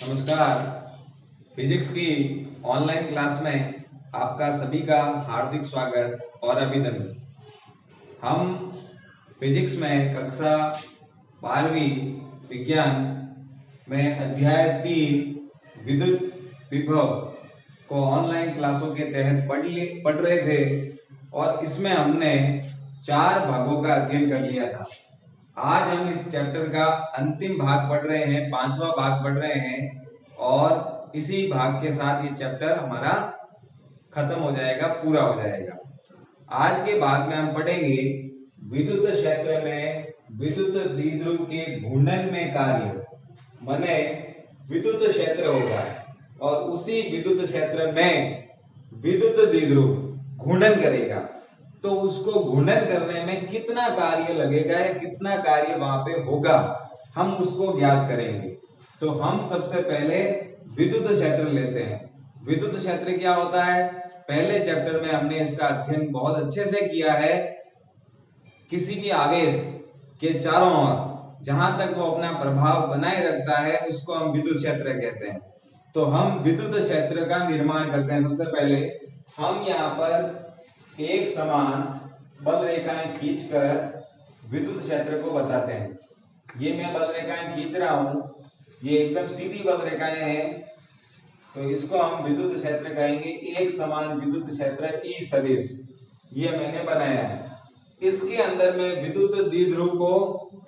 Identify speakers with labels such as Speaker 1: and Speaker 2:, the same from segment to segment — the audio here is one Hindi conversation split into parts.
Speaker 1: नमस्कार। फिजिक्स की ऑनलाइन क्लास में आपका सभी का हार्दिक स्वागत और अभिनंदन। हम फिजिक्स में कक्षा 12वीं विज्ञान में अध्याय 3 विद्युत विभव को ऑनलाइन क्लासों के तहत पढ़ रहे थे और इसमें हमने 4 भागों का अध्ययन कर लिया था। आज हम इस चैप्टर का अंतिम भाग पढ़ रहे हैं, 5वां भाग पढ़ रहे हैं और इसी भाग के साथ ये चैप्टर हमारा खत्म हो जाएगा, पूरा हो जाएगा। आज के भाग में हम पढ़ेंगे विद्युत क्षेत्र में विद्युत द्विध्रुव के घूर्णन में कार्य। माने विद्युत क्षेत्र होगा और उसी विद्युत क्षेत्र में विद्युत द्विध्रुव घूर्णन करेगा, तो उसको घूर्णन करने में कितना कार्य लगेगा या कितना कार्य वहां पे होगा, हम उसको ज्ञात करेंगे। तो हम सबसे पहले विद्युत क्षेत्र लेते हैं। विद्युत क्षेत्र क्या होता है? पहले चैप्टर में हमने इसका अध्ययन बहुत अच्छे से किया है। किसी भी आवेश के चारों ओर जहां तक वो अपना प्रभाव बनाए रखता है उसको हम विद्युत क्षेत्र कहते हैं। तो हम विद्युत क्षेत्र का निर्माण करते हैं। सबसे पहले हम यहाँ पर एक समान बल रेखाएं खींचकर विद्युत क्षेत्र को बताते हैं। ये मैं बल रेखाएं खींच रहा हूं, ये एकदम सीधी बल रेखाएं हैं, तो इसको हम विद्युत क्षेत्र कहेंगे। एक समान विद्युत क्षेत्र ई सदिश ये मैंने बनाया है। इसके अंदर मैं विद्युत द्विध्रुव को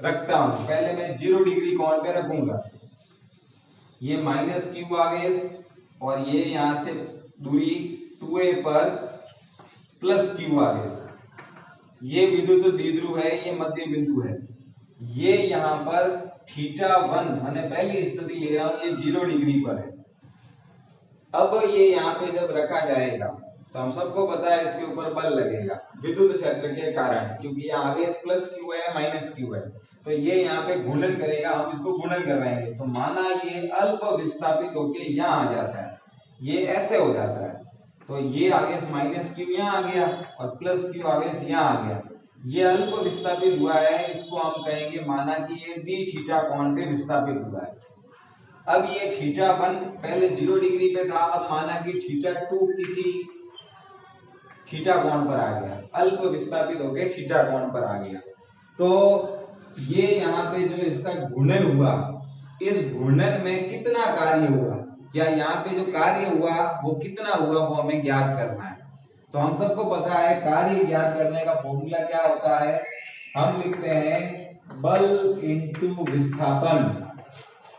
Speaker 1: रखता हूं। पहले मैं 0 डिग्री कोण पे रखूंगा। ये -q आवेश और ये यहां से दूरी 2a पर +q आवेश। ये विद्युत द्विध्रुव है, ये मध्य बिंदु है। ये यहाँ पर θ1 मैंने पहली स्थिति ले रहा हूं, ये 0 डिग्री पर है। अब ये यहाँ पे जब रखा जाएगा तो हम सबको पता है इसके ऊपर बल लगेगा विद्युत क्षेत्र के कारण, क्योंकि ये आवेश +q है -q है, तो ये यहाँ पे घूर्णन करेगा। हम इसको घूर्णन करवाएंगे तो माना ये अल्प विस्थापित होके यहाँ आ जाता है, ये ऐसे हो जाता है, तो ये आवेश -q यहाँ आ गया और +q आवेश यहाँ आ गया। ये अल्प विस्थापित हुआ है, इसको हम कहेंगे माना कि ये dθ कोण पे विस्थापित हुआ है। अब ये θ1 पहले 0 डिग्री पे था, अब माना कि θ2 किसी θ कोण पर आ गया, अल्प विस्थापित होके θ कोण पर आ गया। तो ये यहाँ पे जो इसका घूर्णन हुआ, इस घूर्णन में कितना कार्य हुआ या यहाँ पे जो कार्य हुआ वो कितना हुआ, वो हमें ज्ञात करना है। तो हम सबको पता है कार्य ज्ञात करने का फॉर्मूला क्या होता है। हम लिखते हैं बल इंटू विस्थापन।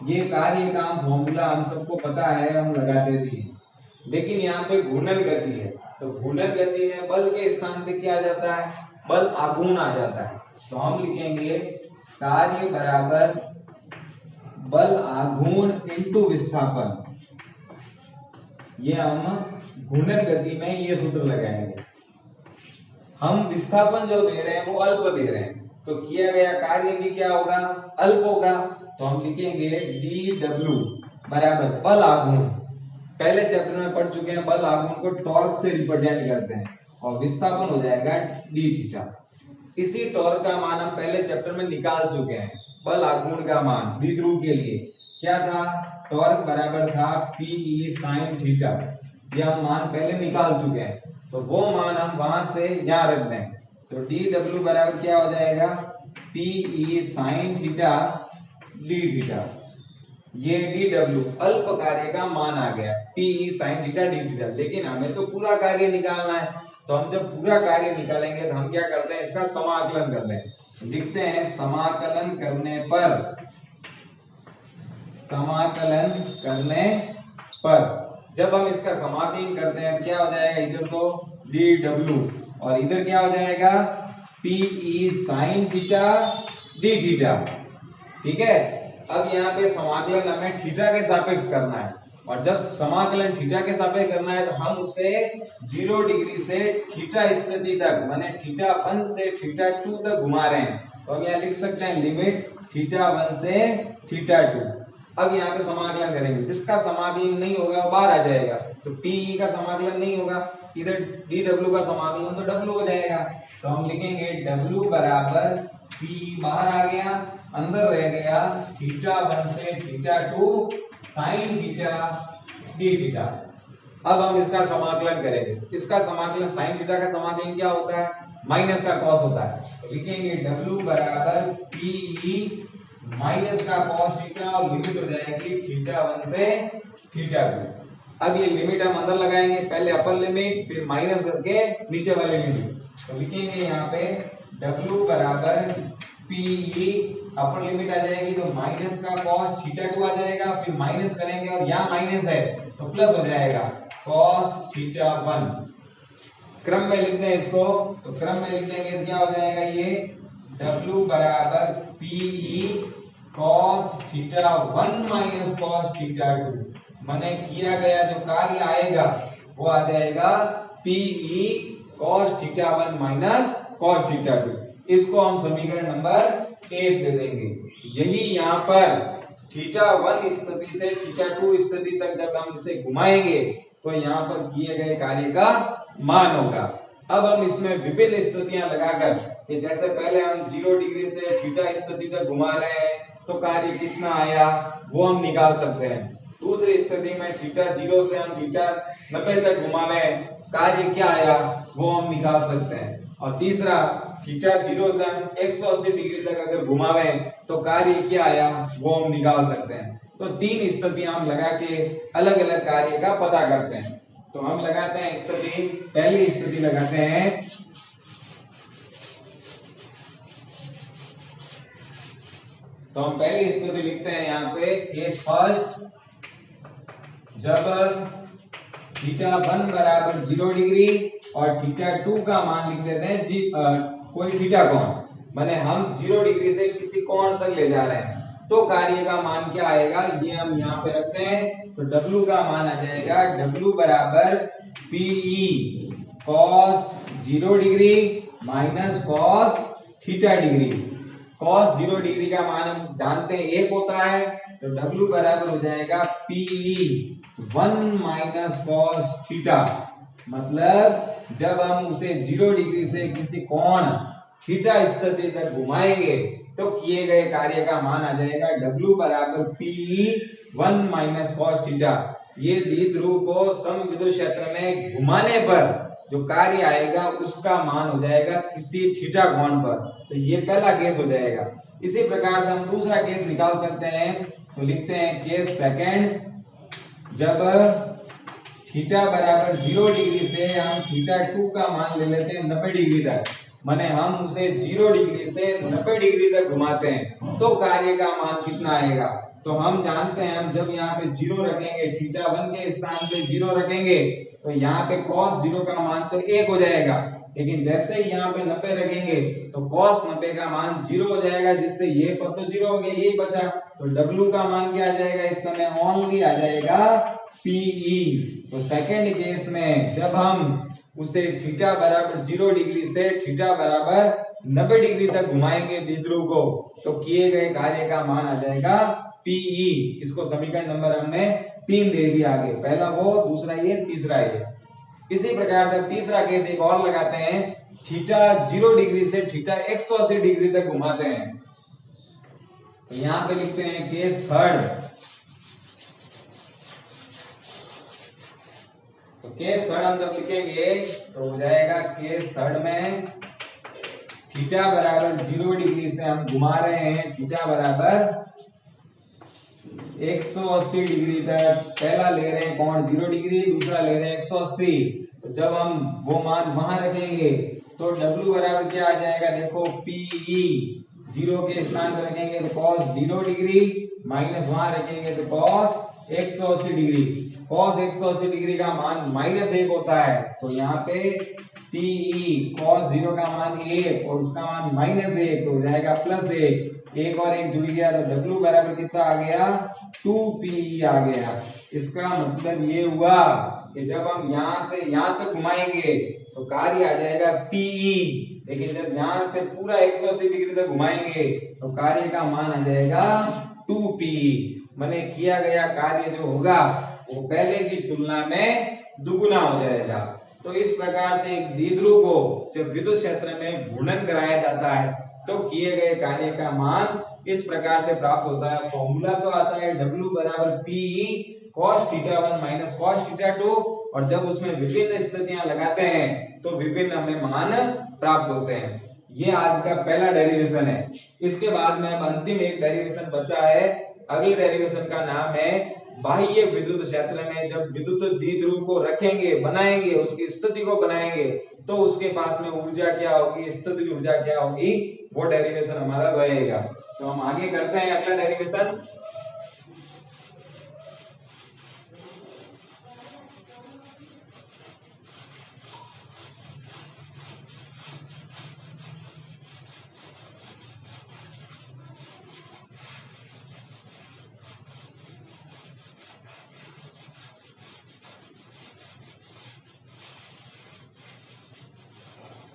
Speaker 1: ये कार्य का फॉर्मूला हम सबको पता है, हम लगाते भी हैं। लेकिन यहाँ पे घूर्णन गति है, तो घूर्णन गति में बल के स्थान पे क्या आ जाता है? बल आघूर्ण आ जाता है। तो हम लिखेंगे कार्य बराबर बल आघूर्ण इंटू विस्थापन। ये हम घूर्णन गति में ये सूत्र लगाएंगे। हम विस्थापन जो दे रहे हैं वो अल्प दे रहे हैं, तो किया गया कार्य भी क्या होगा? अल्प होगा। तो हम लिखेंगे dw बराबर बल आघूर्ण। पहले चैप्टर में पढ़ चुके हैं, बल आघूर्ण को टॉर्क से रिप्रेजेंट करते हैं और विस्थापन हो जाएगा dθ। इसी टॉर्क का मान हम पहले चैप्टर में निकाल चुके हैं। बल आघूर्ण का मान द्विध्रुव के लिए क्या था? टॉर्क बराबर था Pe sin θ। ये हम मान पहले निकाल चुके हैं, तो वो मान हम वहां से यहाँ रख दें। तो dw बराबर क्या हो जाएगा? Pe sin θ dθ। ये dw अल्प कार्य का मान आ गया, Pe sin θ dθ। लेकिन हमें तो पूरा कार्य निकालना है, तो हम जब पूरा कार्य निकालेंगे तो हम क्या करते हैं? इसका समाकलन करते हैं। लिखते हैं समाकलन करने पर जब हम इसका समाकलन करते हैं तो क्या हो जाएगा? इधर तो dw और इधर क्या हो जाएगा? Pe sin θ dθ। ठीक है। अब यहाँ पे समाकलन हमें थीटा के सापेक्ष करना है, और जब समाकलन थीटा के सापेक्ष करना है तो हम उसे 0 डिग्री से थीटा स्थिति तक माने θ1 से θ2 तक घुमा रहे हैं। तो हम यहाँ लिख सकते हैं लिमिट θ1 से θ2। अब यहाँ पे समाकलन करेंगे, जिसका समाकलन नहीं होगा वो बाहर आ जाएगा, तो Pe का समाकलन नहीं होगा, इधर dw का समाकलन तो w हो जाएगा। तो हम लिखेंगे w बराबर P बाहर आ गया, अंदर रह गया θ1 से θ2 साइन थीटा डी थीटा। अब हम इसका समाकलन करेंगे। इसका समाकलन साइन थीटा का समाकलन क्या होता है? माइनस का कॉस होता है। तो लिखेंगे W बराबर PE माइनस का कॉस थीटा और लिमिट हो जाएगी थीटा 1 से थीटा 2। अब ये लिमिट हम अंदर लगाएंगे, पहले अपर लिमिट फिर माइनस करके नीचे वाली लिमिट। तो लिखेंगे यहाँ पे W बराबर PE अपर लिमिट आ जाएगी तो माइनस का cos थीटा 2 आ जाएगा, फिर माइनस करेंगे और यहाँ माइनस है तो प्लस हो जाएगा cos थीटा 1। क्रम में लिखते हैं इसको, तो क्रम में लिख देंगे क्या हो जाएगा ये W बराबर PE cos theta 1 minus cos theta 2। मैंने किया गया जो कार्य आएगा वो आ जाएगा PE cos theta 1 minus cos theta 2। इसको हम समीकरण नंबर 1 दे देंगे। यही यहाँ पर थीटा 1 स्थिति से थीटा 2 स्थिति तक जब हम इसे घुमाएंगे तो यहाँ पर किए गए कार्य का मान होगा। अब हम इसमें विभिन्न स्थितियां लगाकर कि जैसे पहले हम 0 डिग्री से थीटा स्थिति तक घुमा रहे हैं तो कार्य कितना आया वो हम निकाल सकते हैं। दूसरी स्थिति में थीटा 0 से हम थीटा 90 तक घुमावे कार्य क्या आया वो हम निकाल सकते हैं। और तीसरा थीटा 0 से हम 180 डिग्री तक अगर घुमावे तो कार्य क्या आया वो हम निकाल सकते हैं। तो तीन स्थितियां हम लगा के अलग अलग कार्य का पता करते हैं। तो हम लगाते हैं स्थिति, पहली स्थिति लगाते हैं तो हम पहली स्थिति लिखते हैं यहाँ पे केस फर्स्ट, जब थीटा 1 बराबर 0 डिग्री और थीटा 2 का मान लिख देते हैं कोई थीटा कोण, माने हम 0 डिग्री से किसी कोण तक ले जा रहे हैं तो कार्य का मान क्या आएगा ये हम यहाँ पे रखते हैं। तो W का मान आ जाएगा W बराबर PE cos 0 degree minus cos theta degree. cos 0 degree का मान हम जानते हैं 1 होता है तो W बराबर हो जाएगा PE 1 माइनस cos थीटा। मतलब जब हम उसे 0 डिग्री से किसी कोण थीटा स्थिति तक घुमाएंगे तो किए गए कार्य का मान आ जाएगा W बराबर PE 1 माइनस cos थीटा। ये द्विध्रुव को समविद्युत क्षेत्र में घुमाने पर जो कार्य आएगा उसका मान हो जाएगा किसी थीटा कोण पर। तो ये पहला केस हो जाएगा। इसी प्रकार से हम दूसरा केस निकाल सकते हैं। तो लिखते हैं केस सेकंड, जब थीटा बराबर 0 डिग्री से हम थीटा 2 का मान ले लेते हैं 90 डिग्री तक, माने हम उसे 0 डिग्री से 90 डिग्री तक घुमाते हैं तो कार्य का मान कितना आएगा। तो हम जानते हैं हम जब यहाँ पे 0 रखेंगे थीटा 1 के स्थान पे 0 रखेंगे तो यहाँ पे cos 0 का मान तो 1 हो जाएगा, लेकिन जैसे ही यहाँ पे 90 रखेंगे तो cos 90 का मान 0 हो जाएगा, जिससे ये पद तो 0 हो गया, यही बचा। तो W का मान क्या आ जाएगा इस समय ओनली आ जाएगा PE। तो सेकंड केस में जब हम उसे थीटा बराबर 0 डिग्री से थीटा बराबर 90 डिग्री तक घुमाएंगे द्विध्रुव को तो किए गए कार्य का मान आ जाएगा PE। इसको समीकरण नंबर हमने 3 दे दिया आगे, पहला वो, दूसरा ये, तीसरा ये। इसी प्रकार से तीसरा केस एक और लगाते हैं, थीटा 0 डिग्री से थीटा 180 डिग्री तक घुमाते हैं। तो यहाँ पे लिखते हैं केस थर्ड। तो केस थर्ड हम जब लिखेंगे तो हो जाएगा केस थर्ड में थीटा बराबर 0 डिग्री से हम घुमा रहे हैं थीटा बराबर 180 डिग्री तक। पहला ले रहे हैं कोण 0 डिग्री, दूसरा ले रहे हैं 180। तो जब हम वो मान वहां रखेंगे तो W बराबर क्या आ जाएगा, देखो PE 0 के स्थान पर रखेंगे तो cos 0 डिग्री माइनस वहां रखेंगे तो cos 180 डिग्री। cos 180 डिग्री का मान -1 होता है तो यहाँ पे PE cos 0 का मान 1 और उसका मान -1 तो हो जाएगा +1। एक और एक जुड़ गया तो W बराबर कितना आ गया 2PE आ गया। इसका मतलब ये हुआ कि जब हम यहाँ से यहाँ तक घुमाएंगे तो कार्य आ जाएगा PE, लेकिन जब यहाँ से पूरा 180 डिग्री तक घुमाएंगे तो कार्य का मान आ जाएगा 2PE। माने किया गया कार्य जो होगा वो पहले की तुलना में दुगुना हो जाएगा। तो इस प्रकार से एक द्विध्रुव को जब विद्युत क्षेत्र में घूर्णन कराया जाता है तो किए गए कार्य का मान इस प्रकार से प्राप्त होता है। फॉर्मूला तो आता है W बराबर P cos θ1 माइनस cos θ2, और जब उसमें विभिन्न स्थितियां लगाते हैं तो विभिन्न हमें मान प्राप्त होते हैं। ये आज का पहला डेरिवेशन है। इसके बाद में अब अंतिम एक डेरिवेशन बचा है। अगले डेरिवेशन का नाम है बाह्य विद्युत क्षेत्र में जब विद्युत द्विध्रुव को रखेंगे, बनाएंगे, उसकी स्थिति को बनाएंगे, तो उसके पास में ऊर्जा क्या होगी, स्थितिज ऊर्जा क्या होगी, वो डेरिवेशन हमारा रहेगा। तो हम आगे करते हैं अगला डेरिवेशन।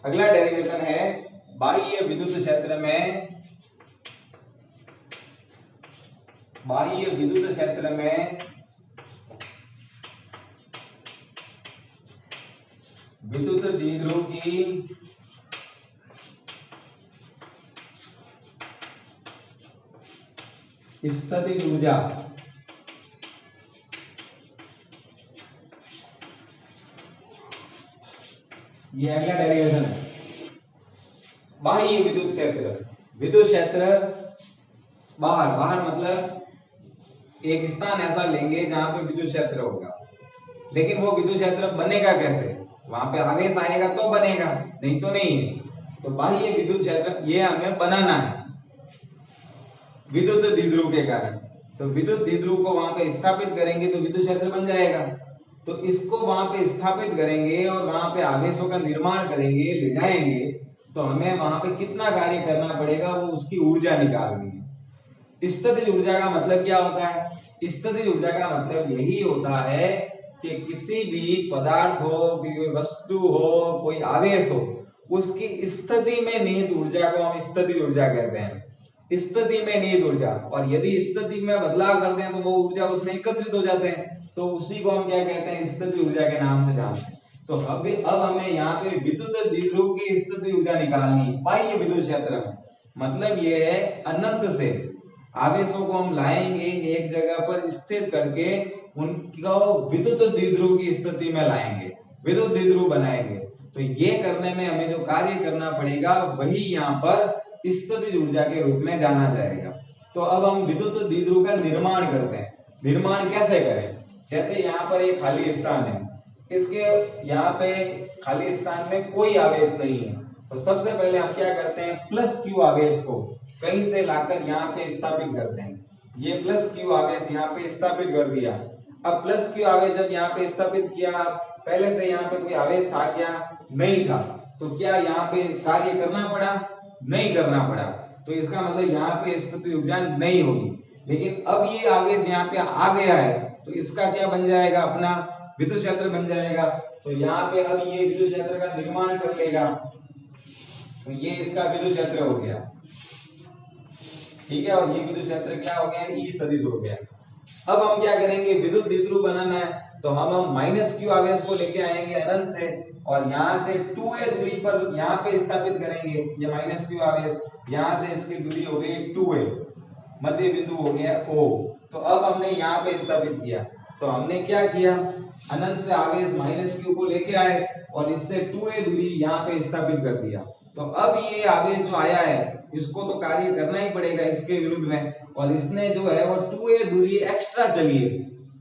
Speaker 1: अगला डेरिवेशन है बाह्य विद्युत क्षेत्र में, बाह्य विद्युत क्षेत्र में विद्युत द्विध्रुव की स्थितिज ऊर्जा, ये अगला डेरिवेशन है। बाह्य विद्युत क्षेत्र, विद्युत क्षेत्र बाहर, बाहर मतलब एक स्थान ऐसा लेंगे जहां पे विद्युत क्षेत्र होगा, लेकिन वो विद्युत क्षेत्र बनेगा कैसे, वहां पे आवेश आएगा तो बनेगा, नहीं तो नहीं है। तो बाह्य विद्युत क्षेत्र ये हमें बनाना है विद्युत द्विध्रुव के कारण। तो विद्युत द्विध्रुव को वहां पे स्थापित करेंगे तो विद्युत क्षेत्र बन जाएगा। तो इसको वहां पे स्थापित करेंगे और वहां पे आवेशों का निर्माण करेंगे, ले जाएंगे, तो हमें वहां पे कितना कार्य करना पड़ेगा, वो उसकी ऊर्जा निकालनी है। स्थितिज ऊर्जा का मतलब क्या होता है? स्थितिज ऊर्जा का मतलब यही होता है कि किसी भी पदार्थ हो, कोई वस्तु हो, कोई आवेश हो, उसकी स्थिति में निहित ऊर्जा को हम स्थितिज ऊर्जा कहते हैं। स्थिति में निहित ऊर्जा, और यदि स्थिति में बदलाव करते हैं तो वो ऊर्जा उसमें एकत्रित हो जाते हैं, तो उसी को हम क्या कहते हैं, स्थितिज ऊर्जा के नाम से जानते हैं। तो अब हमें यहाँ पे विद्युत द्विध्रुव की स्थितिज ऊर्जा निकालनी बाह्य विद्युत क्षेत्र में। मतलब ये है अनंत से आवेशों को हम लाएंगे एक जगह पर स्थिर करके, उनको विद्युत द्विध्रुव की स्थिति में लाएंगे, विद्युत द्विध्रुव बनाएंगे। तो ये करने में हमें जो कार्य करना पड़ेगा वही यहाँ पर स्थितिज ऊर्जा के रूप में जाना जाएगा। तो अब हम विद्युत द्विध्रुव का निर्माण करते हैं। निर्माण कैसे करें? जैसे यहाँ पर एक खाली स्थान है, इसके यहाँ पे खाली स्थान में कोई आवेश नहीं है, तो सबसे पहले हम क्या करते हैं, प्लस क्यू आवेश को कहीं से लाकर यहाँ पे स्थापित करते हैं। ये प्लस क्यू आवेश यहाँ पे स्थापित कर दिया। अब प्लस क्यू आवेश जब यहाँ पे स्थापित किया, पहले से यहाँ पे कोई आवेश था क्या? नहीं था। तो क्या यहाँ पे कार्य करना पड़ा? नहीं करना पड़ा। तो इसका मतलब यहाँ पे स्थितिज ऊर्जा नहीं होगी। लेकिन अब ये आवेश यहाँ पे आ गया है, तो इसका क्या बन जाएगा, अपना विद्युत क्षेत्र बन जाएगा। तो यहाँ पे अब ये विद्युत क्षेत्र का निर्माण कर लेगा, तो ये इसका विद्युत क्षेत्र हो गया, ठीक है। और ये विद्युत क्षेत्र क्या हो गया, ई सदिश हो गया। अब हम क्या करेंगे, विद्युत द्विध्रुव बनाना है, तो हम माइनस क्यू आवेश को लेके आएंगे अनंत से, और यहाँ से 2a दूरी पर यहाँ पे स्थापित करेंगे। ये माइनस क्यू आवेश यहाँ से इसकी दूरी हो गई 2a, मध्य बिंदु हो गया O। तो अब हमने यहाँ पे स्थापित किया, तो हमने क्या किया, अनंत से आवेश माइनस क्यू को लेके आए और इससे 2a दूरी यहाँ पे स्थापित कर दिया। तो अब ये आवेश जो आया है, इसको तो कार्य करना ही पड़ेगा इसके विरुद्ध में, और इसने जो है वो 2a दूरी एक्स्ट्रा चली है,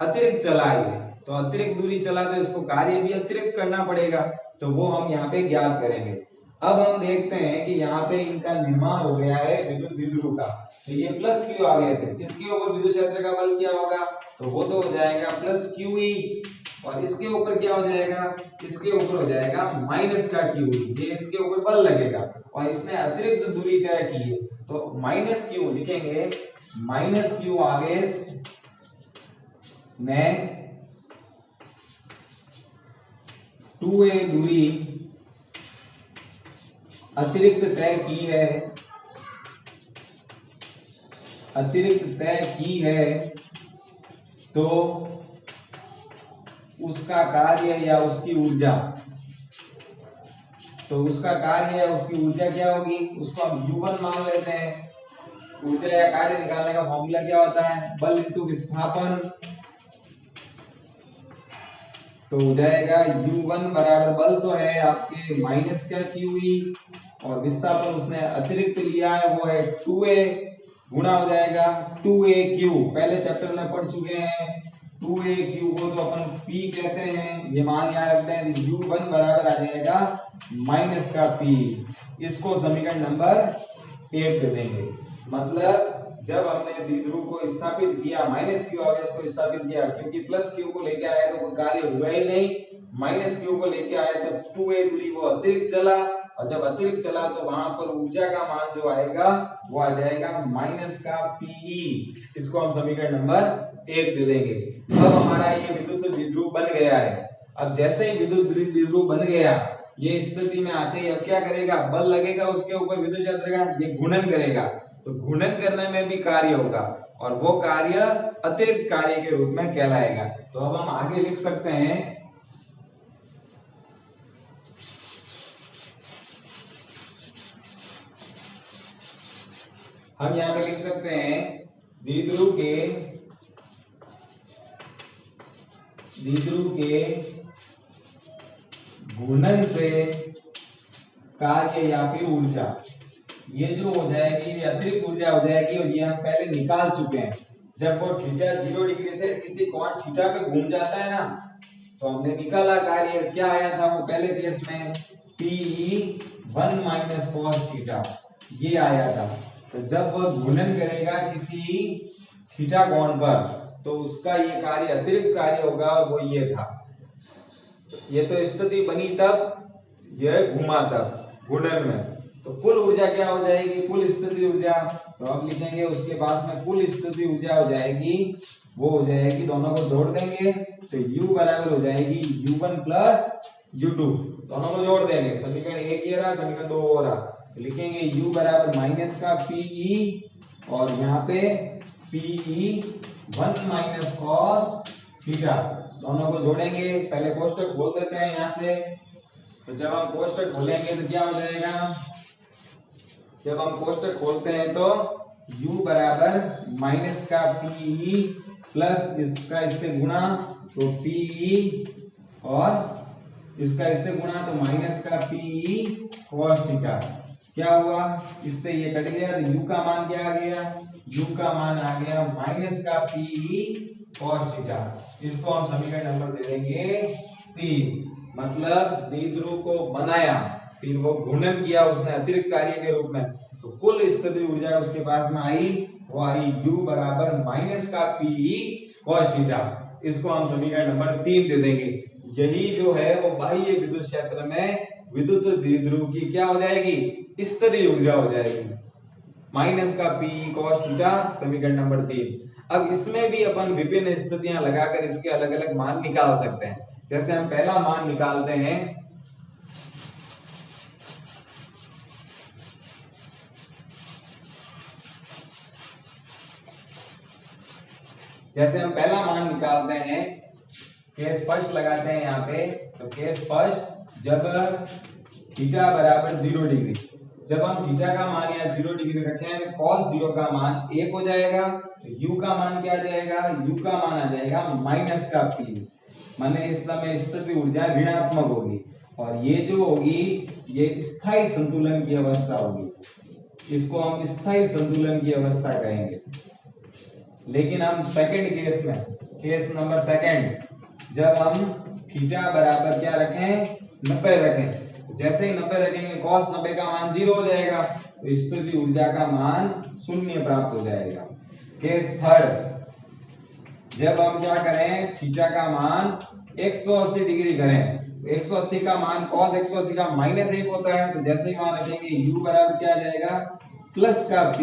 Speaker 1: अतिरिक्त चला है। तो अतिरिक्त दूरी चला तो इसको कार्य भी अतिरिक्त करना पड़ेगा, तो वो हम यहाँ पे ज्ञात करेंगे। अब हम देखते हैं कि यहाँ पे इनका निर्माण हो गया है विद्युत द्विध्रुव का। तो ये प्लस क्यू आवेश है, इसके ऊपर विद्युत क्षेत्र का बल क्या होगा, तो वो तो हो जाएगा प्लस क्यू ई, और इसके ऊपर क्या हो जाएगा, इसके ऊपर हो जाएगा माइनस का क्यू ई। ये इसके ऊपर बल लगेगा और इसने अतिरिक्त दूरी तय की है, तो माइनस क्यू लिखेंगे, माइनस क्यू आवेश ने 2a दूरी अतिरिक्त तय की है, अतिरिक्त तय की है, तो उसका कार्य या उसकी ऊर्जा तो उसका कार्य है, उसकी ऊर्जा क्या होगी, उसको हम U1 मान लेते हैं। ऊर्जा या कार्य निकालने का फॉर्मूला क्या होता है, बल इंटू विस्थापन। तो हो जाएगा U1 बराबर बल तो है आपके माइनस का QE और विस्थापन उसने अतिरिक्त लिया है वो है 2a गुणा हो जाएगा 2aq। पहले चैप्टर में पढ़ चुके हैं। 2aq को तो अपन P कहते हैं, ये मान यहाँ रखते हैं। U1 बराबर आ जाएगा माइनस का P। इसको समीकरण नंबर 1 दे देंगे। मतलब जब हमने द्विध्रुव को स्थापित किया, माइनस क्यू आवेश को स्थापित किया, क्योंकि प्लस क्यू को लेके आया तो कोई कार्य हुआ ही नहीं। माइनस क्यू को लेके आया तो 2a दूरी वो अतिरिक्त चला, और जब अतिरिक्त चला तो वहां पर ऊर्जा का मान जो आएगा वो आ जाएगा माइनस का Pe। इसको हम समीकरण नंबर 1 दे देंगे। अब हमारा ये विद्युत द्विध्रुव बन गया है। अब जैसे ही विद्युत द्विध्रुव बन गया, ये स्थिति में आते ही अब क्या करेगा, बल लगेगा उसके ऊपर विद्युत क्षेत्र का, ये गुणन करेगा। तो गुणन करने में भी कार्य होगा और वो कार्य अतिरिक्त कार्य के रूप में कहलाएगा। तो अब हम आगे लिख सकते हैं, हम यहां पे लिख सकते हैं द्विध्रुव के गुणन से कार्य या फिर ऊर्जा, ये जो हो जाएगी ये अतिरिक्त ऊर्जा हो जाएगी, और ये हम पहले निकाल चुके हैं। जब वो थीटा 0 डिग्री से किसी कोण थीटा पे घूम जाता है ना, तो हमने निकाला कार्य क्या आया था वो पहले केस में Pe1 माइनस cos थीटा, ये आया था। तो जब वह गुणन करेगा किसी थीटा कोण पर, तो उसका ये कार्य अतिरिक्त कार्य होगा, वो ये था। ये तो स्थिति बनी तब, यह घुमा तब गुणन में। तो कुल ऊर्जा क्या हो जाएगी, कुल स्थिति ऊर्जा, तो अब लिखेंगे उसके पास में कुल स्थिति ऊर्जा हो जाएगी, वो हो जाएगी, दोनों को जोड़ देंगे तो U बराबर हो जाएगी U1 प्लस U2। दोनों को जोड़ देंगे, समीकरण 1 ये रहा, समीकरण 2 हो रहा। तो लिखेंगे U बराबर माइनस का Pe और यहाँ पे Pe1 माइनस cos थीटा। दोनों को जोड़ेंगे, पहले कोष्टक खोल देते हैं यहाँ से। तो जब हम कोष्टक खोलेंगे तो क्या हो जाएगा, जब हम कोष्टक खोलते हैं तो U बराबर माइनस का Pe प्लस इसका इससे गुणा तो Pe और इसका इससे गुणा तो माइनस का Pe cos थीटा। क्या हुआ, इससे ये कट गया तो U का मान क्या आ गया, U का मान आ गया माइनस का Pe cos थीटा। इसको हम समीकरण नंबर दे देंगे 3। मतलब द्विध्रुव को बनाया, फिर वो घूर्णन किया उसने अतिरिक्त कार्य के रूप में, तो कुल स्थिति ऊर्जा उसके पास में आई, वो आई U बराबर माइनस का Pe cos थीटा। इसको हम समीकरण नंबर 3 दे देंगे। यही जो है वो बाह्य विद्युत क्षेत्र में विद्युत द्विध्रुव की क्या हो जाएगी, स्थिति ऊर्जा हो जाएगी, माइनस का Pe cos थीटा, समीकरण नंबर 3। अब इसमें भी अपन विभिन्न स्थितियां लगाकर इसके अलग अलग मान निकाल सकते हैं। जैसे हम पहला मान निकालते हैं, केस फर्स्ट लगाते हैं यहाँ पे। तो केस फर्स्ट, जब थीटा बराबर 0 डिग्री, जब हम थीटा का मान या 0 डिग्री रखें तो cos 0 का मान 1 हो जाएगा। तो U का मान क्या आ जाएगा, U का मान आ जाएगा माइनस का P, माने इस समय स्थिति ऊर्जा ऋणात्मक होगी, और ये जो होगी ये स्थायी संतुलन की अवस्था होगी। इसको हम स्थायी संतुलन की अवस्था कहेंगे। लेकिन हम सेकंड केस में, केस नंबर सेकंड, जब हम थीटा बराबर क्या रखें, 90 रखें, जैसे ही 90 रखेंगे cos 90 का मान 0 हो जाएगा, तो स्थिति ऊर्जा का मान 0 प्राप्त हो जाएगा। केस थर्ड, जब हम क्या करें, थीटा का मान 180 डिग्री करें, तो 180 का मान cos 180 का -1 होता है, तो जैसे ही वहां रखेंगे U बराबर क्या आ जाएगा, प्लस का P,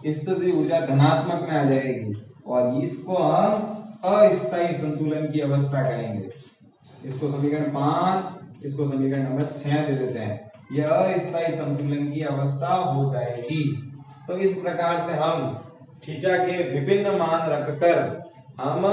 Speaker 1: स्थिति ऊर्जा धनात्मक में आ जाएगी, और इसको हम अस्थायी संतुलन की अवस्था कहेंगे। इसको समीकरण 5, इसको समीकरण नंबर 6 दे देते हैं। यह अस्थायी संतुलन की अवस्था हो जाएगी। तो इस प्रकार से हम थीटा के विभिन्न मान रखकर हम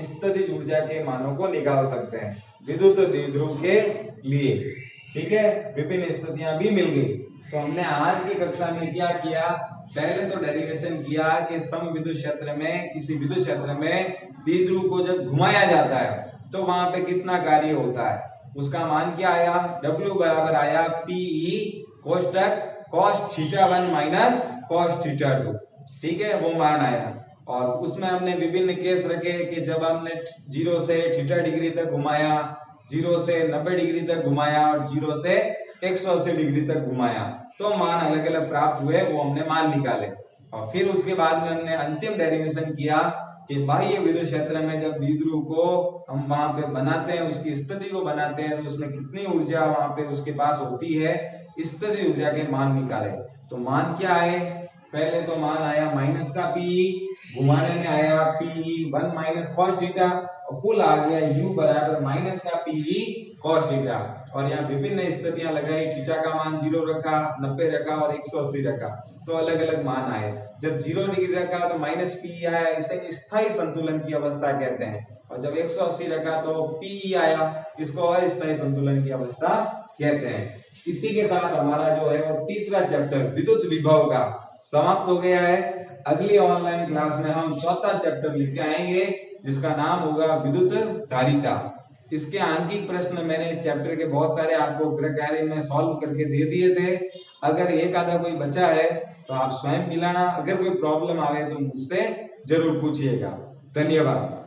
Speaker 1: स्थितिज ऊर्जा के मानों को निकाल सकते हैं विद्युत द्विध्रुव के लिए। ठीक है, विभिन्न स्थितियां भी मिल गई। तो हमने आज की कक्षा में क्या किया, पहले तो डेरिवेशन किया कि समविद्युत क्षेत्र में, किसी विद्युत क्षेत्र में द्विध्रुव को जब घुमाया जाता है तो वहां पे कितना कार्य होता है, उसका मान क्या आया, W बराबर आया PE कोष्टक cos θ1 माइनस cos θ2। ठीक है, वो मान आया। और उसमें हमने विभिन्न केस रखे कि जब हमने 0 से θ डिग्री तक घुमाया, 0 से 90 डिग्री तक घुमाया और 0 से 180 डिग्री तक घुमाया, तो मान अलग अलग प्राप्त हुए, वो हमने मान निकाले। और फिर उसके बाद में हमने अंतिम डेरिवेशन किया कि बाह्य विद्युत क्षेत्र में जब द्विध्रुव को हम वहां पे बनाते हैं, उसकी स्थिति को बनाते हैं, तो उसमें कितनी ऊर्जा वहां पे उसके पास होती है, स्थिति ऊर्जा के मान निकाले। तो मान क्या आए, पहले तो मान आया माइनस का पी, घुमाने में आया पी 1 माइनस कॉस थीटा, और कुल आ गया U बराबर माइनस का पी कॉस थीटा। और यहाँ विभिन्न स्थितियां लगाई, थीटा का मान 0 रखा, 90 रखा और 180 रखा, तो अलग अलग मान आए। जब 0 डिग्री रखा तो माइनस पी आया, इसे स्थायी संतुलन की अवस्था कहते हैं। और जब 180 रखा तो पी आया, इसको अस्थायी संतुलन की अवस्था कहते हैं। इसी के साथ हमारा जो है वो तीसरा चैप्टर विद्युत विभव का समाप्त हो गया है। अगली ऑनलाइन क्लास में हम चौथा चैप्टर लेके आएंगे जिसका नाम होगा विद्युत धारिता। इसके आंकिक प्रश्न मैंने इस चैप्टर के बहुत सारे आपको गृह कार्य में सॉल्व करके दे दिए थे। अगर एक आधा कोई बचा है तो आप स्वयं मिलाना, अगर कोई प्रॉब्लम आए तो मुझसे जरूर पूछिएगा। धन्यवाद।